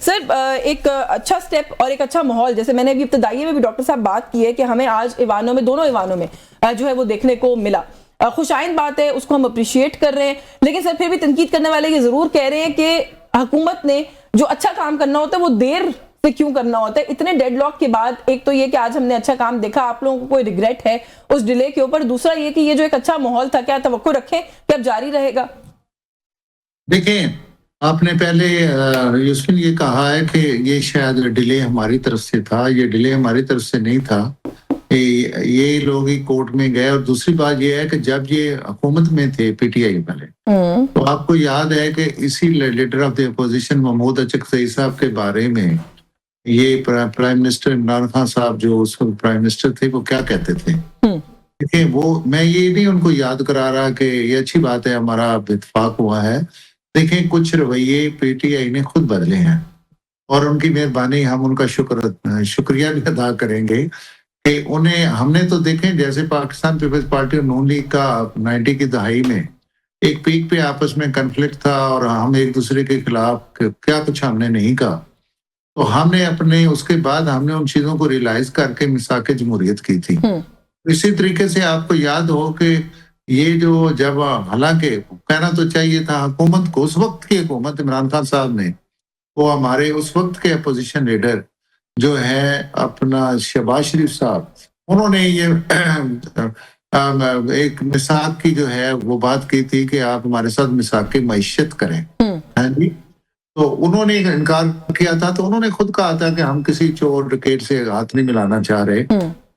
Sir एक अच्छा step और एक अच्छा माहौल, जैसे मैंने अभी इब्तदाई में भी डॉक्टर साहब बात की है कि हमें आज ईवानों में, दोनों ईवानों में जो है वो देखने को मिला। खुशाइंद बात है, उसको हम अप्रिशिएट कर रहे हैं, लेकिन सर फिर भी तनकीद करने वाले ये जरूर कह रहे हैं कि हुकूमत ने जो अच्छा काम करना होता है वो देर से क्यों करना होता है इतने डेडलॉक के बाद। एक तो ये कि आज हमने अच्छा काम देखा, आप लोगों को कोई रिग्रेट है उस डिले के ऊपर? दूसरा ये कि ये जो एक अच्छा माहौल था, क्या तवक्को रखें कि अब जारी रहेगा? देखें, आपने पहले यूसुफ ये कहा है कि ये शायद डिले हमारी तरफ से था। ये डिले हमारी तरफ से नहीं था, ये लोग ही कोर्ट में गए। और दूसरी बात ये है कि जब ये हुकूमत में थे पीटीआई वाले, तो आपको याद है कि इसी leader of the opposition Mahmood Achakzai साहब के बारे में ये प्राइम मिनिस्टर इमरान खान साहब जो उस प्राइम मिनिस्टर थे वो क्या कहते थे। देखिए, वो मैं ये नहीं उनको याद करा रहा कि ये अच्छी बात है हमारा इत्तेफाक हुआ है। देखें, कुछ रवैये पीटीआई ने खुद बदले हैं और उनकी मेहरबानी, हम उनका शुक्रिया भी अदा करेंगे कि उन्हें हमने तो देखें, जैसे पाकिस्तान पीपल्स पार्टी और नून लीग का 90 की दहाई में एक पीक पे आपस में कन्फ्लिक्ट था और हम एक दूसरे के खिलाफ क्या कुछ हमने नहीं कहा, तो हमने अपने उसके बाद हमने उन चीजों को रियलाइज करके मिसाक जमहूरियत की थी। इसी तरीके से आपको याद हो कि ये जो जब हालांकि कहना तो चाहिए था हुकूमत को, उस वक्त की हुकूमत इमरान खान साहब ने, वो हमारे उस वक्त के अपोजिशन लीडर जो है अपना शहबाज शरीफ साहब, उन्होंने ये एक मिसाक की जो है वो बात की थी कि आप हमारे साथ मिसाक की मईशत करें। हाँ जी, तो उन्होंने इनकार किया था। तो उन्होंने खुद कहा था कि हम किसी चोर डकैत से हाथ नहीं मिलाना चाह रहे।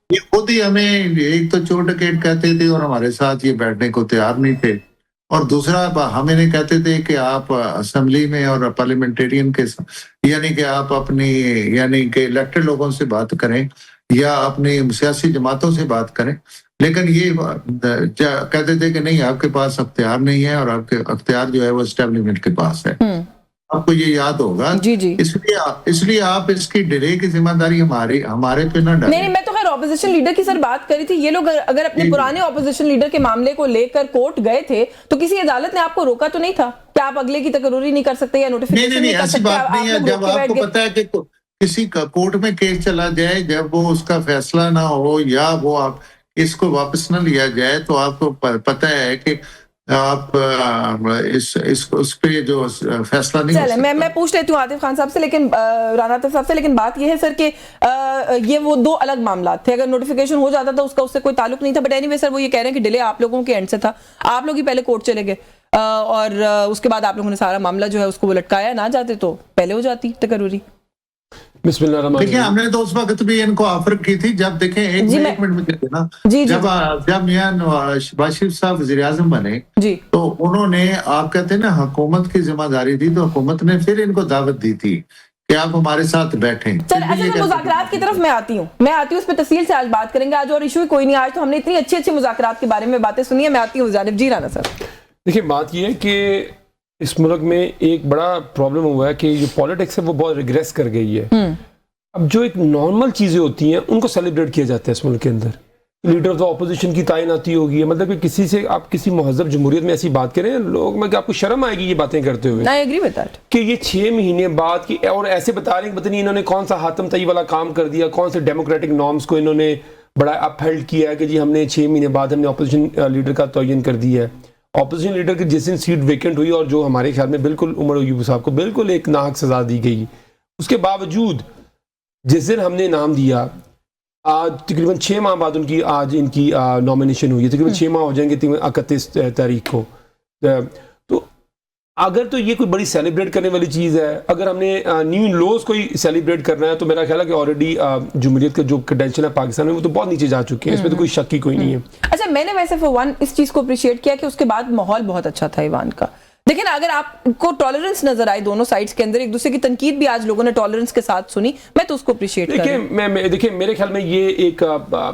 ये खुद ही हमें एक तो चोर डकैत कहते थे और हमारे साथ ये बैठने को तैयार नहीं थे, और दूसरा हमें नहीं कहते थे कि आप असेंबली में और पार्लियामेंटेरियन के यानी कि आप अपनी यानी कि इलेक्टेड लोगों से बात करें या अपनी सियासी जमातों से बात करें, लेकिन ये कहते थे कि नहीं, आपके पास अख्तियार नहीं है और आपके अख्तियार जो है वो एस्टेब्लिशमेंट के पास है। आपको ये याद होगा। जी जी। इसलिए आप इसकी डिले की जिम्मेदारी हमारे पे ना डालें। नहीं, मैं तो खैर ऑपोजिशन लीडर की सर बात करी थी। ये लोग अगर अपने पुराने ऑपोजिशन लीडर के मामले को लेकर कोर्ट गए थे तो किसी अदालत ने आपको रोका तो नहीं था कि आप अगले की तकरूरी नहीं कर सकते या नोटिफिकेशन नहीं कर सकते? ऐसी बात नहीं है। जब आपको पता है कि किसी का कोर्ट में केस चला जाए, जब वो उसका फैसला ना हो या वो आप इसको वापस ना लिया जाए, तो आपको पता है कि आप उस पे जो फैसला नहीं चले, मैं पूछ लेती हूँ आतिफ खान साहब से, लेकिन राना आतिफ साहब से, लेकिन बात ये है सर कि ये वो दो अलग मामला थे। अगर नोटिफिकेशन हो जाता था उसका उससे कोई ताल्लुक नहीं था, बट एनीवे सर वो ये कह रहे हैं कि डिले आप लोगों के एंड से था। आप लोग ही पहले कोर्ट चले गए और उसके बाद आप लोगों ने सारा मामला जो है उसको वो लटकाया। ना जाते तो पहले हो जाती तकरूरी। देखिए, हमने तो उस वक्त भी इनको ऑफर की थी। जब देखें एक मिनट में देना, जब मियां शहबाज शरीफ साहब वज़ीर आज़म बने तो उन्होंने, आप कहते हैं ना, हुकूमत की जिम्मेदारी थी, तो हुकूमत ने फिर इनको दावत दी थी कि आप हमारे साथ बैठें। चल, अच्छा, मुज़ाकरात की तरफ मैं आती हूँ उस पर तफसील से आज बात करेंगे। आज और इशू कोई नहीं, आज तो हमने इतनी अच्छी मुज़ाकरात के बारे में बातें सुनी है। मैं आती हूँ जानिब। जी राना सर। देखिए, बात यह है कि इस मुल्क में एक बड़ा प्रॉब्लम हुआ है कि जो पॉलिटिक्स है वो बहुत रिग्रेस कर गई है। अब जो एक नॉर्मल चीज़ें होती हैं उनको सेलिब्रेट किया जाता है इस मुल्क के अंदर। लीडर ऑफ द ऑपोजिशन की तैनाती होगी, मतलब कि किसी से आप किसी महज़ब जमहूरियत में ऐसी बात करें, लोग, मैं आपको शर्म आएगी ये बातें करते हुए। I agree with that. कि ये 6 महीने बाद की, और ऐसे बता रहे हैं पता नहीं इन्होंने कौन सा हातम तई वाला काम कर दिया, कौन से डेमोक्रेटिक नॉर्म्स को इन्होंने बड़ा अपहेल्ड किया है कि जी हमने 6 महीने बाद हमने अपोजिशन लीडर का तयन कर दिया है। अपोजिशन लीडर की जिस दिन सीट वेकेंट हुई और जो हमारे ख्याल में बिल्कुल उमर अयूब साहब को बिल्कुल एक नाहक सजा दी गई, उसके बावजूद जिस दिन हमने नाम दिया, आज तकरीबन 6 माह बाद इनकी नॉमिनेशन हुई है। तकरीबन 6 माह हो जाएंगे 31 तारीख को। तो अगर तो ये कोई बड़ी सेलिब्रेट करने वाली चीज़ है, अगर हमने न्यू लॉज को ही सेलिब्रेट करना है, तो मेरा ख्याल है कि ऑलरेडी जमहूरियत का जो क्रेडेंशियल है पाकिस्तान में वो तो बहुत नीचे जा चुके हैं, इसमें तो कोई शक ही कोई नहीं है। अच्छा, मैंने वैसे फॉर वन इस चीज़ को अप्रिशिएट किया कि उसके बाद माहौल बहुत अच्छा था ईवान का। लेकिन अगर आपको टॉलरेंस नजर आए दोनों साइड्स के अंदर, एक दूसरे की तनकीद भी आज लोगों ने टॉलरेंस के साथ सुनी, मैं तो उसको अप्रिशिएट कर रही हूं। देखिए, मेरे ख्याल में ये एक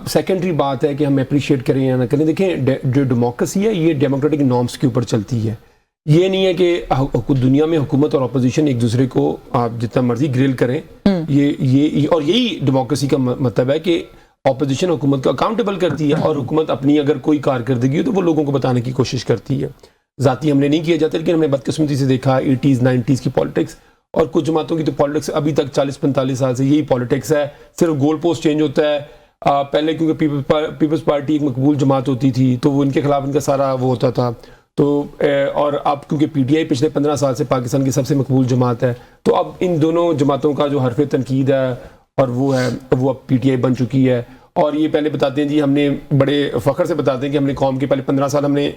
सेकेंडरी बात है कि हम अप्रिशिएट करें या ना करें। देखिए, जो डेमोक्रेसी है ये डेमोक्रेटिक नॉर्म्स के ऊपर चलती है। ये नहीं है कि दुनिया में हुकूमत और अपोजिशन एक दूसरे को जितना मर्जी ग्रिल करें। ये और यही डेमोक्रेसी का मतलब है कि अपोजिशन हुकूमत को अकाउंटेबल करती है और हुकूमत अपनी अगर कोई कारकर्दगी हो तो वो लोगों को बताने की कोशिश करती है। जाती हमने नहीं किया जाता, लेकिन हमने बदकिस्मती से देखा 80s 90s की पॉलिटिक्स और कुछ जमातों की तो पॉलिटिक्स अभी तक 40-45 साल से यही पॉलिटिक्स है, सिर्फ गोल पोस्ट चेंज होता है। पहले क्योंकि पीपल्स पार्टी एक मकबूल जमात होती थी तो वो इनके खिलाफ इनका सारा वो होता था, तो और अब क्योंकि पीटीआई पिछले 15 साल से पाकिस्तान की सबसे मकबूल जमात है, तो अब इन दोनों जमातों का जो हरफ तनकीद है और वो है वो अब पीटीआई बन चुकी है। और ये पहले बताते हैं जी, हमने बड़े फ़ख्र से बताते हैं कि हमने कौम के पहले 15 साल हमने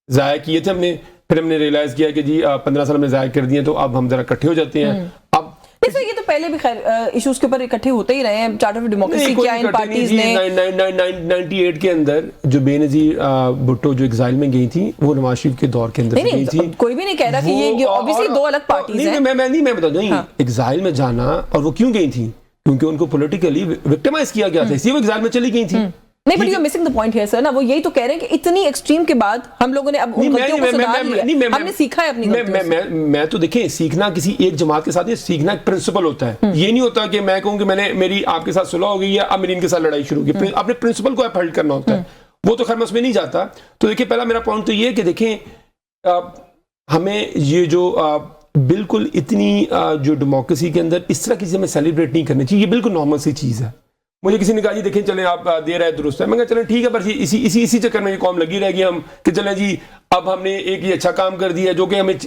ज़ाया किए थे, फिर हमने रियलाइज़ किया कि जी 15 साल हमने ज़ाया कर दिए, तो अब हम ज़रा इकट्ठे हो जाते हैं। अब देखो ये तो पहले भी खैर इश्यूज के ऊपर इकट्ठे होते ही रहे हैं, चार्टर ऑफ डेमोक्रेसी क्या इन पार्टीज ने 98 के अंदर जो बेनजीर भुट्टो जो एग्जाइल में गई थी वो नवाज शरीफ के दौर के अंदर गई थी। कोई भी नहीं कह रहा कि ये ऑब्वियसली दो अलग पार्टीज हैं। मैं बता दूं एग्जाइल में जाना, और वो क्यों गई थी? क्योंकि उनको पॉलिटिकली विक्टिमाइज किया गया था, इसलिए वो एग्जाइल में चली गई थी। नहीं, but you missing the point here sir ना, वो यही तो कह रहे हैं कि इतनी एक्सट्रीम के बाद हम लोगों ने अब उन गलतियों को सुधार लिया, हमने सीखा है अपनी गलतियों से। मैं तो देखें, सीखना किसी एक जमात के साथ, ये सीखना एक प्रिंसिपल होता है। ये नहीं होता कि मैं कहूं कि मैंने मेरी आपके साथ सुलह हो गई है, अब मेरी इनके साथ लड़ाई शुरू की। अपने प्रिंसिपल को अपहोल्ड करना होता है, वो तो खैर मैं उसमें नहीं जाता। तो देखिए, पहला मेरा पॉइंट तो ये है कि देखें हमें ये जो बिल्कुल इतनी जो डेमोक्रेसी के अंदर इस तरह की चीज़ें हमें सेलिब्रेट नहीं करनी चाहिए, ये बिल्कुल नॉर्मल सी चीज़ है। मुझे किसी ने कहा जी देखें चलें आप दे रहे हैं दुरुस्त है, मैं कहा चलें ठीक है, पर इसी चक्कर में ये कौम लगी रहेगी हम कि चलें जी अब हमने एक ये अच्छा काम कर दिया जो कि हमें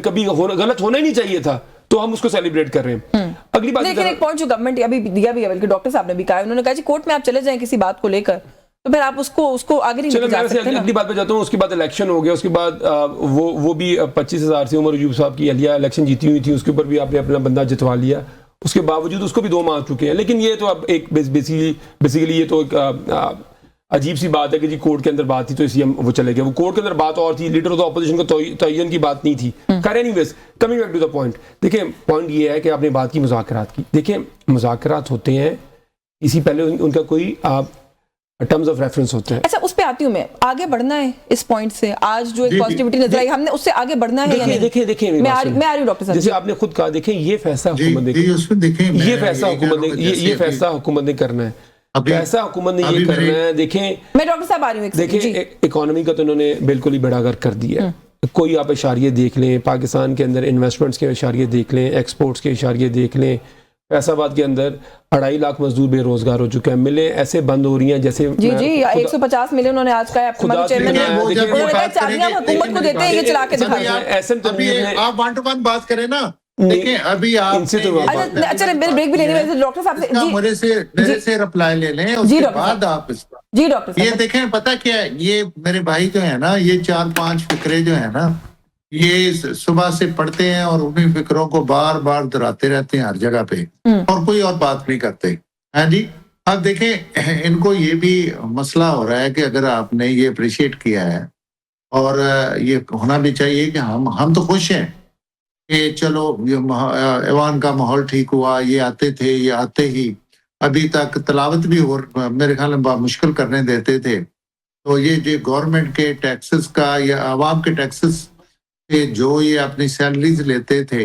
कभी गलत होना ही नहीं चाहिए था, तो हम उसको सेलिब्रेट कर रहे हैं। अगली बात, लेकिन एक पॉइंट जो गवर्नमेंट अभी दिया भी है, बल्कि डॉक्टर साहब ने भी कहा, उन्होंने कहा जी कोर्ट में आप चले जाएं किसी बात को लेकर, तो फिर आप उसको आगे नहीं लेके जा सकते ना। अगली बात पे जाता हूँ। उसके बाद इलेक्शन हो गया, उसके बाद वो भी 25,000 से उमर अयूब साहब की अहलिया इलेक्शन जीती हुई थी, उसके ऊपर भी आपने अपना बंदा जितवा लिया, उसके बावजूद उसको भी 2 मार चुके हैं। लेकिन ये तो अब एक बेसिकली ये तो एक अजीब सी बात है कि जी कोर्ट के अंदर बात थी तो इसलिए वो चले गए। वो कोर्ट के अंदर बात और थी, लीडर ऑफ द ऑपोजिशन को तयन की बात नहीं थी। कर anyways, coming back to the point, देखिए पॉइंट ये है कि आपने बात की मुज़ाकरात की। देखिए मुज़ाकरात होते हैं, इसी पहले उनका कोई टर्म्स ऑफ रेफरेंस होते हैं। अच्छा, उस पे आती हूँ मैं, आगे बढ़ना है इस पॉइंट से। आज जो एक पॉजिटिविटी नजर आई, हमने उससे आगे बढ़ना है या नहीं? देखिए मैं आ रही हूँ डॉक्टर साहब, जैसे आपने खुद कहा, देखें ये फैसला हुकूमत ने करना है, पैसा हुकूमत ने ये करना है। देखें मैं डॉक्टर साहब आ रही हूँ, देखिए इकोनॉमी का तो उन्होंने बिल्कुल ही बेड़ागर कर दिया है। कोई आप इशारे देख लें, पाकिस्तान के अंदर इन्वेस्टमेंट्स के इशारे देख लें, एक्सपोर्ट्स के इशारे देख लें, फैसलाबाद के अंदर 2.5 लाख मजदूर बेरोजगार हो चुके हैं, मिलें ऐसे बंद हो रही हैं जैसे जी 150 मिलियन उन्होंने आज कहा है। आपको चेयरमैन ने उन्होंने कहा चाबियां हुकूमत को देते हैं, ये चला के दिखाएं। आप 1 to 1 बात करें ना, देखिए अभी आप इनसे तो अच्छा ब्रेक भी लेने वाले डॉक्टर साहब से मेरे से रिप्लाई ले लें, उसके बाद आप इस पर जी डॉक्टर साहब। ये देखें, पता क्या है, ये मेरे भाई जो है ना, ये 4-5 फिक्रे जो है ना, ये सुबह से पढ़ते हैं और उन्हीं फिक्रों को बार बार दोहराते रहते हैं हर जगह पे, और कोई और बात नहीं करते हैं जी। अब देखें, इनको ये भी मसला हो रहा है कि अगर आपने ये अप्रिशिएट किया है, और ये होना भी चाहिए कि हम तो खुश हैं कि चलो ये ऐवान का माहौल ठीक हुआ, ये आते ही अभी तक तलावत भी और मेरे ख्याल में मुश्किल करने देते थे। तो ये जो गवर्नमेंट के टैक्सेस का या आवाम के टैक्सेस के जो ये अपनी सैलरीज लेते थे,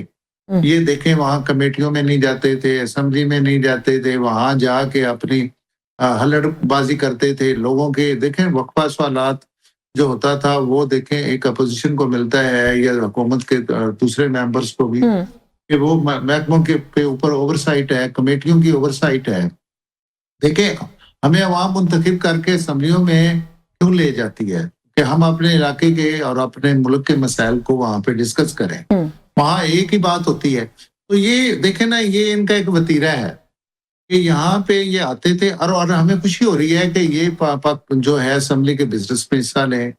ये देखें वहाँ कमेटियों में नहीं जाते थे, असेंबली में नहीं जाते थे, वहाँ जाके अपनी हल्लड़बाजी करते थे लोगों के। देखें वक्फा सवालात जो होता था वो देखें एक अपोजिशन को मिलता है या हुकूमत के दूसरे मेंबर्स को भी, कि वो महकमों के ऊपर ओवरसाइट है, कमेटियों की ओवरसाइट है। देखें हमें अवाम मुंतखब करके असेंबलियों में क्यों ले जाती है कि हम अपने इलाके के और अपने मुल्क के मसाइल को वहां पे डिस्कस करें, वहां एक ही बात होती है। तो ये देखें ना, ये इनका एक वतीरा है कि यहाँ पे ये आते थे, और हमें खुशी हो रही है कि ये जो है असेंबली के बिजनेस में हिस्सा लें,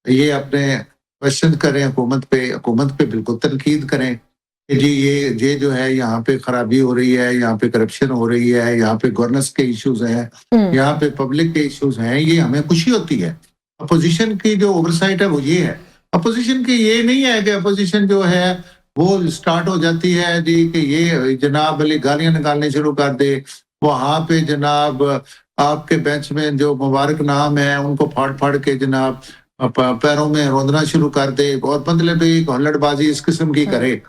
ये अपने क्वेश्चन करें हुकूमत पे बिल्कुल तनकीद करें कि जी ये जो है यहाँ पे खराबी हो रही है, यहाँ पे करप्शन हो रही है, यहाँ पे गवर्नेंस के इश्यूज हैं, यहाँ पे पब्लिक के इश्यूज हैं, ये हमें खुशी होती है। अपोजिशन की जो ओवरसाइट है वो ये है। अपोजिशन की ये नहीं है कि अपोजिशन जो है वो स्टार्ट हो जाती है जी कि ये जनाब अली गालियां निकालने शुरू कर दे, वहां पे जनाब आपके बेंच में जो मुबारक नाम है उनको फाड़ के जनाब पैरों में रोंदना शुरू कर दे, और मतलब हल्लड़बाजी इस किस्म की करे।